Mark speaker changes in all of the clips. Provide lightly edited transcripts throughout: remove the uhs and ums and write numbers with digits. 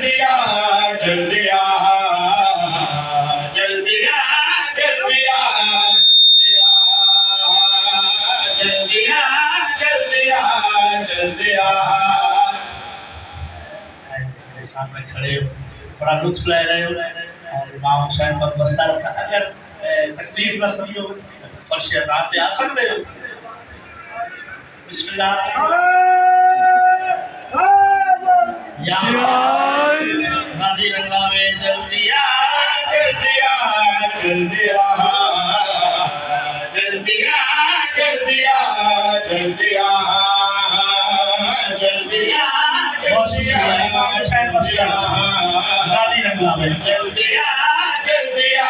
Speaker 1: दिया चल दिया चल दिया चल दिया चल दिया चल दिया चल दिया। मेरे सामने खड़े हो, बड़ा लुत्फ ले रहे हो और इमाम हुसैन पर बस्ता रखा। अगर तकलीफ ना समझो फर्श आजाद से आ सकते हो। बिस्मिल्लाह या राजी रंगा में जल दिया जल दिया जल दिया जल दिया जल दिया जल दिया जल दिया बहुत शुक्रिया इमाम हुसैन बस्ता राजी रंगा में जल दिया जल दिया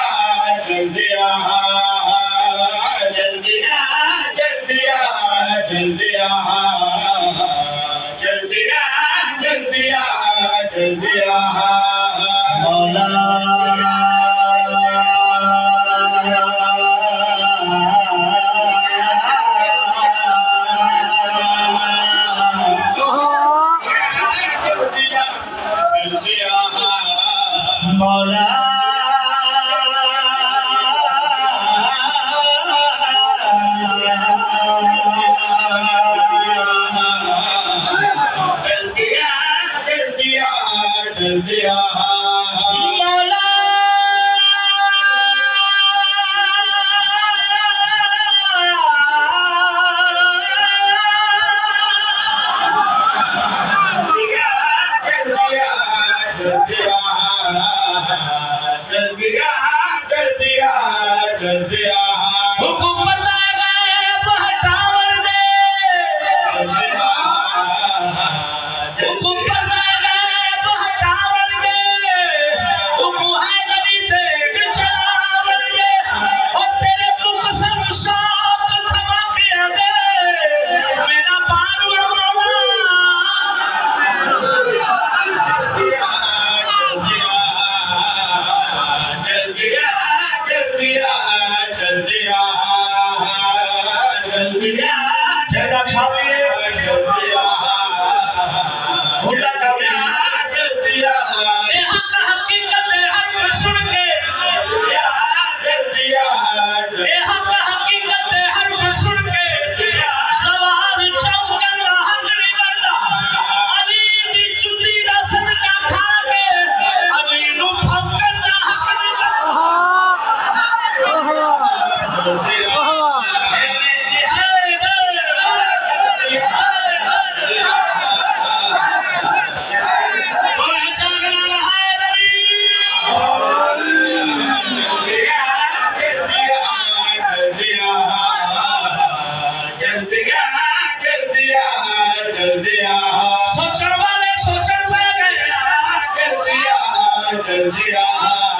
Speaker 1: जल दिया जल दिया जल दिया जल दिया जल दिया जल दिया जल दिया। मौला जल दिया जल दिया मौला चल दिया मौला चल दिया चल दिया चल दिया चल दिया चल दिया। हुकुम बता गए हटावन दे हुकुम बता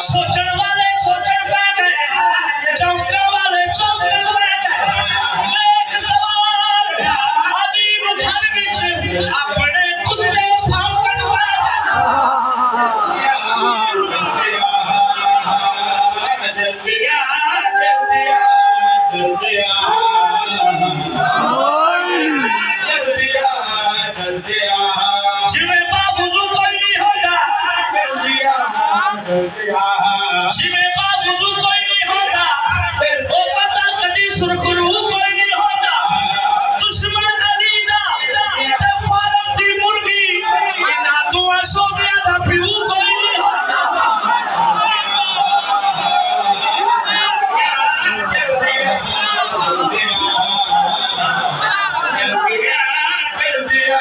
Speaker 1: सोचन वाले सोचन पा गए चौंकन वाले चौंकन पा गए। एक सवाल अजीब घर विच अपने कुत्ते भौंकन पा गए। जल दिया जल दिया जल दिया जल दिया जल दिया जिवें बावजूद कोई नहीं होता जल दिया जल दिया जिवें बावजूद कोई नहीं होता वो पता कदी सुरखरू कोई नहीं होता। दुश्मन अली दा ते फारम दी मुर्गी इना दुआ सोदिया दा पीऊ कोई नहीं होता। जल दिया जल दिया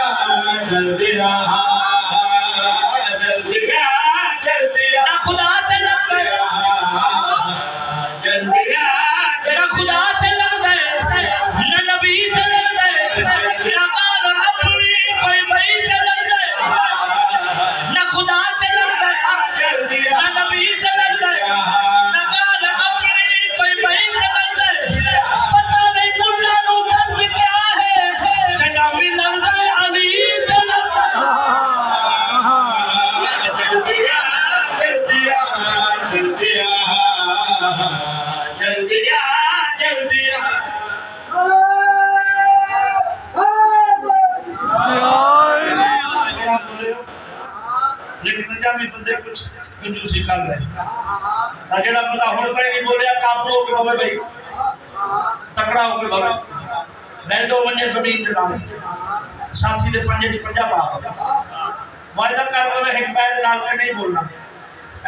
Speaker 1: जल दिया जल दिया जल दिया जल दिया ना खुदा ते लगदा जल दिया तेरा खुदा ते लगदा लेकिन निजामी बंदे कुछ कंजूसी कर रहे ताकि ना बंदा हुन कहीं नहीं बोलिया काबू हो के बोले भाई तकड़ा हो के बोले रैंडो वने जमीन दे नाल साथी दे पंजे च पंजा पा वायदा कर बोले एक बैद नाल के नहीं बोलना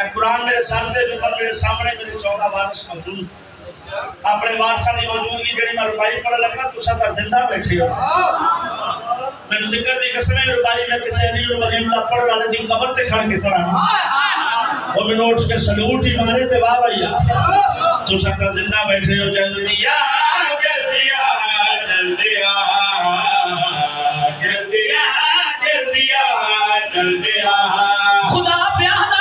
Speaker 1: ए कुरान मेरे सर ते ऊपर मेरे सामने मेरे 14 वारिस मौजूद अपने वारसा दी मौजूदगी जेडी मैं रुबाई पढ़ लगा तुसा ता जिंदा बैठे हो मैंने जिक्र दी कसम है रुबाई में किसी अली और वलीउल्लाह पढ़ वाले दी कब्र ते खड़ के पढ़ा वो मैं उठ के सलूट ही मारे ते वाह भैया तुसा ता जिंदा बैठे हो जल्दी आ जल्दी आ जल्दी आ जल्दी आ जल्दी आ जल्दी आ खुदा प्यार